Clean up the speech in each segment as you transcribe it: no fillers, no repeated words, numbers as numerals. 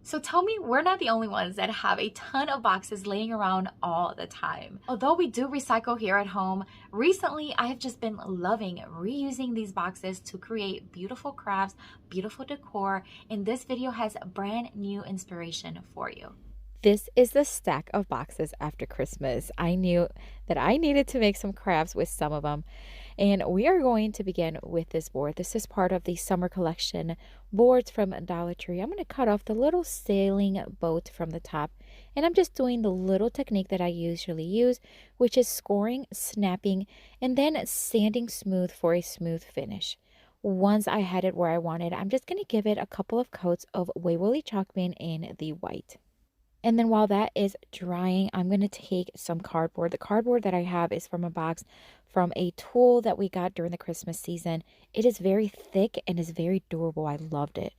So tell me, we're not the only ones that have a ton of boxes laying around all the time. Although we do recycle here at home, recently I have just been loving reusing these boxes to create beautiful crafts, beautiful decor, and this video has brand new inspiration for you. This is the stack of boxes after Christmas. I knew that I needed to make some crafts with some of them. And we are going to begin with this board. This is part of the summer collection boards from Dollar Tree. I'm going to cut off the little sailing boat from the top. And I'm just doing the little technique that I usually use, which is scoring, snapping, and then sanding smooth for a smooth finish. Once I had it where I wanted, I'm just going to give it a couple of coats of Waverly Chalk Paint in the white. And then while that is drying, I'm going to take some cardboard. The cardboard that I have is from a box from a tool that we got during the Christmas season. It is very thick and is very durable. I loved it.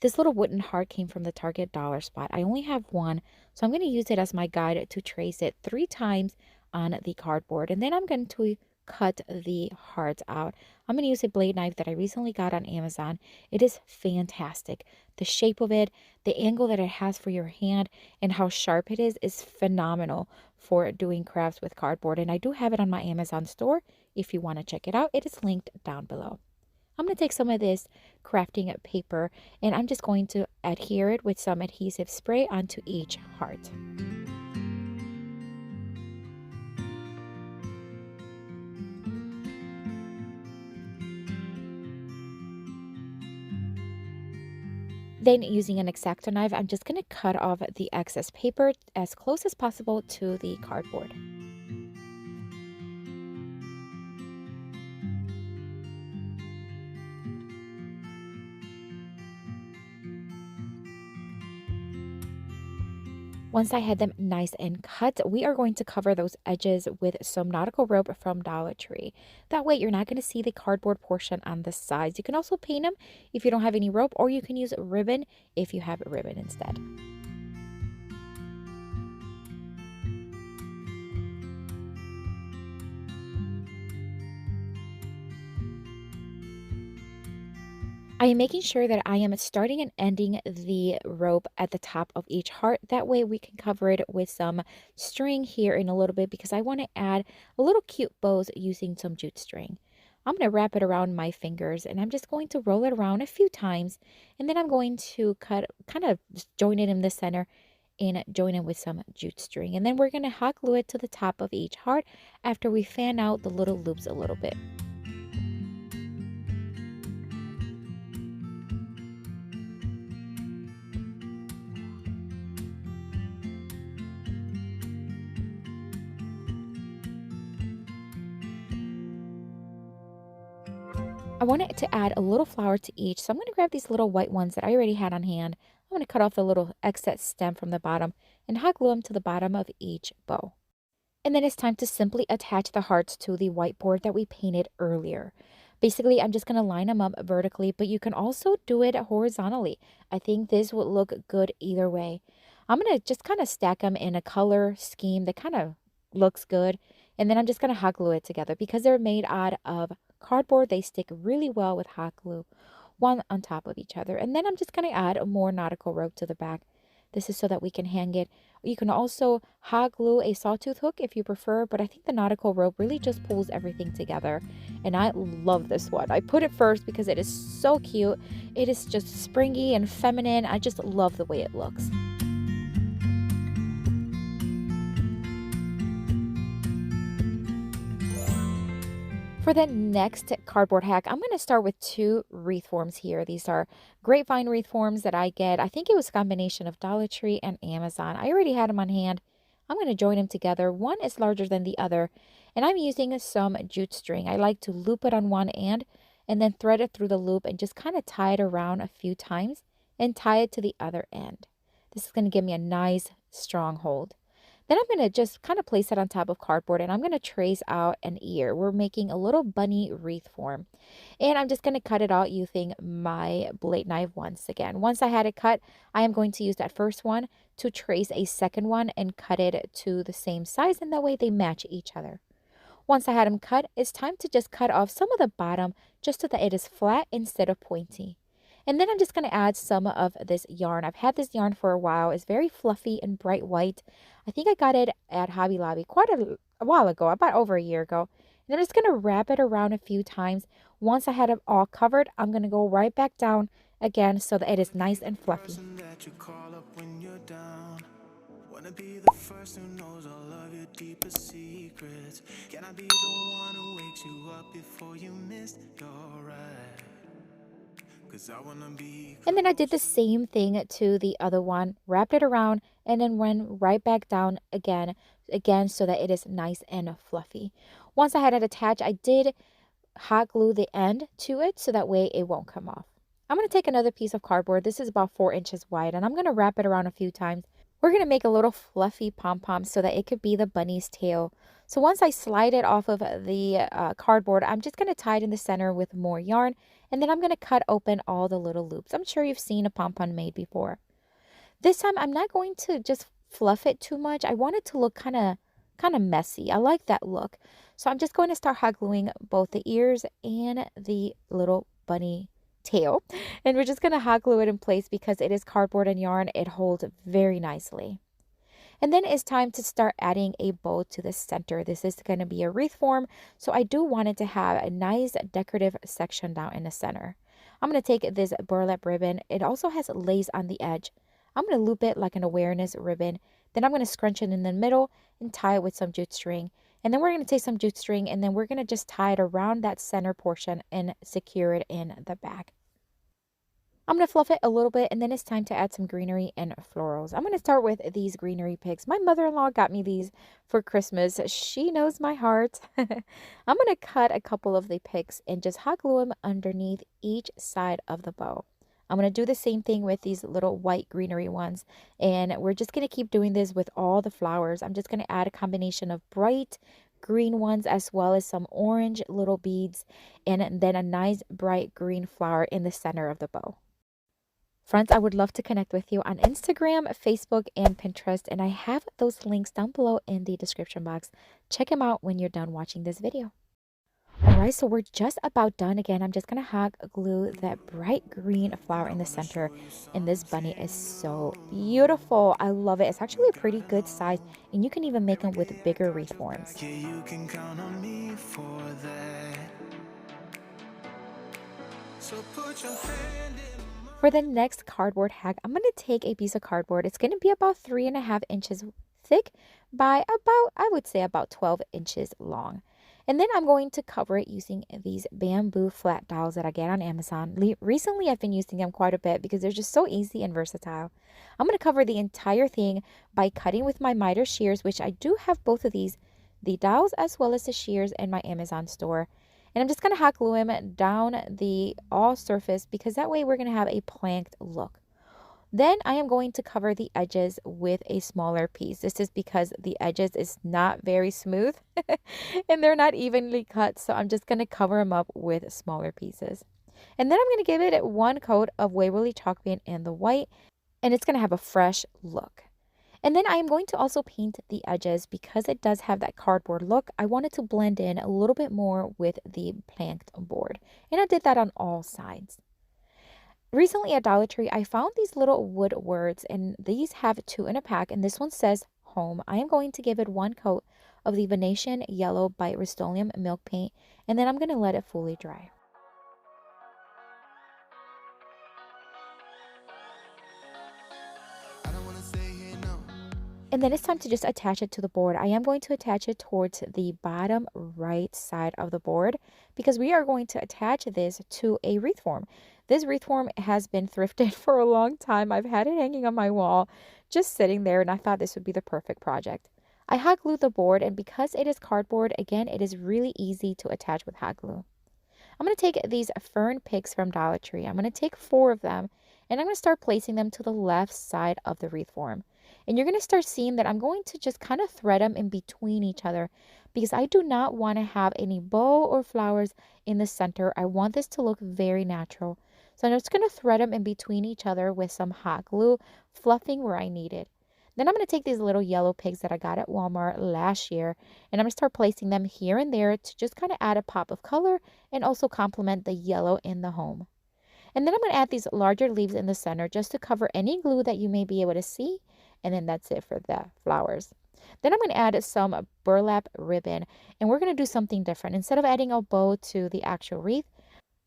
This little wooden heart came from the Target dollar spot. I only have one, so I'm going to use it as my guide to trace it 3 times on the cardboard. And then I'm going to cut the hearts out. I'm going to use a blade knife that I recently got on Amazon. It is fantastic. The shape of it, the angle that it has for your hand, and how sharp it is phenomenal for doing crafts with cardboard. And I do have it on my Amazon store. If you want to check it out, it is linked down below. I'm going to take some of this crafting paper and I'm just going to adhere it with some adhesive spray onto each heart. Then using an X-Acto knife, I'm just going to cut off the excess paper as close as possible to the cardboard. Once I had them nice and cut, we are going to cover those edges with some nautical rope from Dollar Tree. That way you're not going to see the cardboard portion on the sides. You can also paint them if you don't have any rope, or you can use ribbon if you have ribbon instead. I am making sure that I am starting and ending the rope at the top of each heart. That way we can cover it with some string here in a little bit because I want to add a little cute bows using some jute string. I'm going to wrap it around my fingers and I'm just going to roll it around a few times. And then I'm going to kind of just join it in the center and join it with some jute string. And then we're going to hot glue it to the top of each heart after we fan out the little loops a little bit. I wanted to add a little flower to each, so I'm going to grab these little white ones that I already had on hand. I'm going to cut off the little excess stem from the bottom and hot glue them to the bottom of each bow. And then it's time to simply attach the hearts to the whiteboard that we painted earlier. Basically, I'm just going to line them up vertically, but you can also do it horizontally. I think this would look good either way. I'm going to just kind of stack them in a color scheme that kind of looks good. And then I'm just going to hot glue it together because they're made out of cardboard. They stick really well with hot glue, one on top of each other. And then I'm just going to add more nautical rope to the back. This is so that we can hang it. You can also hot glue a sawtooth hook if you prefer, but I think the nautical rope really just pulls everything together. And I love this one. I put it first because it is so cute. It is just springy and feminine. I just love the way it looks. For the next cardboard hack, I'm going to start with 2 wreath forms here. These are grapevine wreath forms that I get. I think it was a combination of Dollar Tree and Amazon. I already had them on hand. I'm going to join them together. One is larger than the other, and I'm using some jute string. I like to loop it on one end and then thread it through the loop and just kind of tie it around a few times and tie it to the other end. This is going to give me a nice strong hold. Then I'm going to just kind of place it on top of cardboard and I'm going to trace out an ear. We're making a little bunny wreath form. And I'm just going to cut it out using my blade knife once again. Once I had it cut, I am going to use that first one to trace a second one and cut it to the same size, and that way they match each other. Once I had them cut, it's time to just cut off some of the bottom just so that it is flat instead of pointy. And then I'm just going to add some of this yarn. I've had this yarn for a while. It's very fluffy and bright white. I think I got it at Hobby Lobby quite a while ago, about over a year ago. And I'm just going to wrap it around a few times. Once I had it all covered, I'm going to go right back down again so that it is nice and fluffy. Wanna be the first who knows all of your deepest secrets. Can I be the one who wakes you up before you miss your ride? 'Cause I wanna be. And then I did the same thing to the other one, wrapped it around, and then went right back down again so that it is nice and fluffy. Once I had it attached, I did hot glue the end to it so that way it won't come off. I'm going to take another piece of cardboard. This is about 4 inches wide, and I'm going to wrap it around a few times. We're going to make a little fluffy pom-pom so that it could be the bunny's tail. So once I slide it off of the cardboard, I'm just going to tie it in the center with more yarn, and then I'm going to cut open all the little loops. I'm sure you've seen a pom-pom made before. This time, I'm not going to just fluff it too much. I want it to look kind of messy. I like that look. So I'm just going to start hot gluing both the ears and the little bunny tail. And we're just going to hot glue it in place because it is cardboard and yarn. It holds very nicely. And then it's time to start adding a bow to the center. This is going to be a wreath form, so I do want it to have a nice decorative section down in the center. I'm going to take this burlap ribbon. It also has lace on the edge. I'm going to loop it like an awareness ribbon. Then I'm going to scrunch it in the middle and tie it with some jute string. And then we're going to take some jute string and then we're going to just tie it around that center portion and secure it in the back. I'm going to fluff it a little bit, and then it's time to add some greenery and florals. I'm going to start with these greenery picks. My mother-in-law got me these for Christmas. She knows my heart. I'm going to cut a couple of the picks and just hot glue them underneath each side of the bow. I'm going to do the same thing with these little white greenery ones, and we're just going to keep doing this with all the flowers. I'm just going to add a combination of bright green ones as well as some orange little beads, and then a nice bright green flower in the center of the bow. Friends, I would love to connect with you on Instagram, Facebook, and Pinterest, and I have those links down below in the description box. Check them out when you're done watching this video. Alright, so we're just about done. Again, I'm just going to hot glue that bright green flower in the center, and this bunny is so beautiful. I love it. It's actually a pretty good size, and you can even make them with bigger wreath forms. Yeah, you can count on me for that. So put your hand in. For the next cardboard hack, I'm going to take a piece of cardboard. It's going to be about 3.5 inches thick by about, I would say about 12 inches long. And then I'm going to cover it using these bamboo flat dowels that I get on Amazon. Recently, I've been using them quite a bit because they're just so easy and versatile. I'm going to cover the entire thing by cutting with my miter shears, which I do have both of these, the dowels as well as the shears in my Amazon store. And I'm just going to hot glue them down the all surface because that way we're going to have a planked look. Then I am going to cover the edges with a smaller piece. This is because the edges is not very smooth and they're not evenly cut. So I'm just going to cover them up with smaller pieces. And then I'm going to give it one coat of Waverly chalk paint in the white, and it's going to have a fresh look. And then I am going to also paint the edges because it does have that cardboard look. I wanted to blend in a little bit more with the planked board. And I did that on all sides. Recently at Dollar Tree, I found these little wood words, and these have 2 in a pack, and this one says home. I am going to give it one coat of the Venetian Yellow by Rust-Oleum milk paint, and then I'm going to let it fully dry. And then it's time to just attach it to the board. I am going to attach it towards the bottom right side of the board because we are going to attach this to a wreath form. This wreath form has been thrifted for a long time. I've had it hanging on my wall, just sitting there, and I thought this would be the perfect project. I hot glued the board, and because it is cardboard, again, it is really easy to attach with hot glue. I'm going to take these fern picks from Dollar Tree. I'm going to take 4 of them, and I'm going to start placing them to the left side of the wreath form. And you're going to start seeing that I'm going to just kind of thread them in between each other because I do not want to have any bow or flowers in the center. I want this to look very natural. So I'm just going to thread them in between each other with some hot glue, fluffing where I need it. Then I'm going to take these little yellow pigs that I got at Walmart last year, and I'm going to start placing them here and there to just kind of add a pop of color and also complement the yellow in the home. And then I'm going to add these larger leaves in the center just to cover any glue that you may be able to see. And then that's it for the flowers. Then I'm going to add some burlap ribbon, and we're going to do something different. Instead of adding a bow to the actual wreath,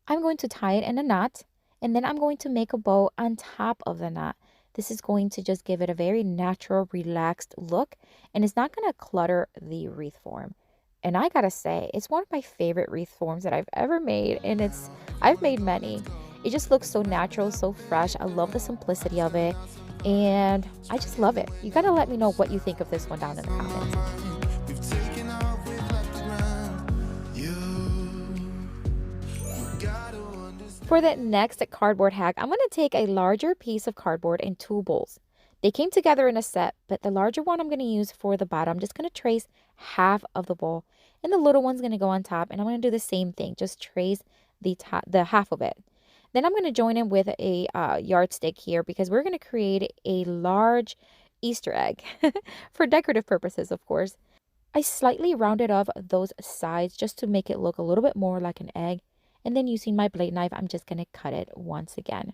I'm going to tie it in a knot, and then I'm going to make a bow on top of the knot. This is going to just give it a very natural, relaxed look, and it's not going to clutter the wreath form. And I gotta say, it's one of my favorite wreath forms that I've ever made, and I've made many. It just looks so natural, so fresh. I love the simplicity of it, and I just love it. You gotta let me know what you think of this one down in the comments. For the next cardboard hack, I'm going to take a larger piece of cardboard and two bowls. They came together in a set, but the larger one I'm going to use for the bottom. I'm just going to trace half of the bowl, and the little one's going to go on top, and I'm going to do the same thing, just trace the half of it. Then I'm going to join in with a yardstick here because we're going to create a large Easter egg for decorative purposes, of course. I slightly rounded off those sides just to make it look a little bit more like an egg. And then using my blade knife, I'm just going to cut it once again.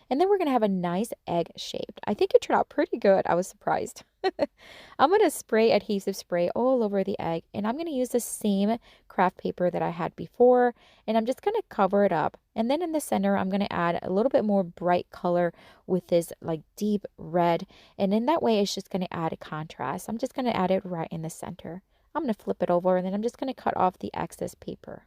And then we're going to have a nice egg shaped. I think it turned out pretty good. I was surprised. I'm going to spray adhesive spray all over the egg. And I'm going to use the same craft paper that I had before. And I'm just going to cover it up. And then in the center, I'm going to add a little bit more bright color with this like deep red. And in that way, it's just going to add a contrast. I'm just going to add it right in the center. I'm going to flip it over, and then I'm just going to cut off the excess paper.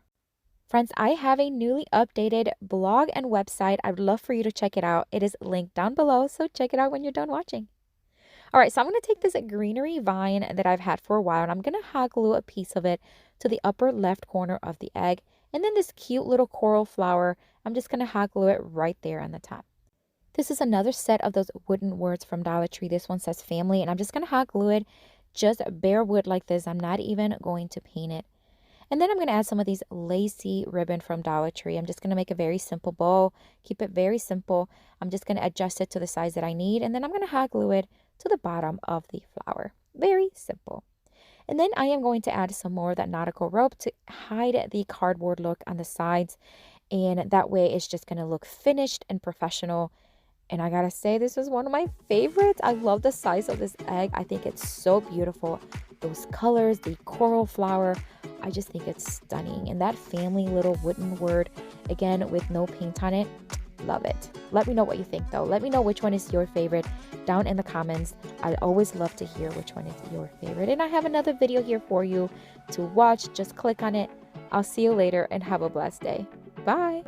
Friends, I have a newly updated blog and website. I'd love for you to check it out. It is linked down below, so check it out when you're done watching. All right, so I'm going to take this greenery vine that I've had for a while, and I'm going to hot glue a piece of it to the upper left corner of the egg. And then this cute little coral flower, I'm just going to hot glue it right there on the top. This is another set of those wooden words from Dollar Tree. This one says family, and I'm just going to hot glue it just bare wood like this. I'm not even going to paint it. And then I'm going to add some of these lacy ribbon from Dollar Tree. I'm just going to make a very simple bow, keep it very simple. I'm just going to adjust it to the size that I need, and then I'm going to hot glue it to the bottom of the flower. Very simple. And then I am going to add some more of that nautical rope to hide the cardboard look on the sides, and that way it's just going to look finished and professional. And I gotta say, this is one of my favorites. I love the size of this egg. I think it's so beautiful. Those colors, the coral flower, I just think it's stunning. And that family little wooden word, again, with no paint on it, love it. Let me know what you think, though. Let me know which one is your favorite down in the comments. I always love to hear which one is your favorite. And I have another video here for you to watch. Just click on it. I'll see you later and have a blessed day. Bye.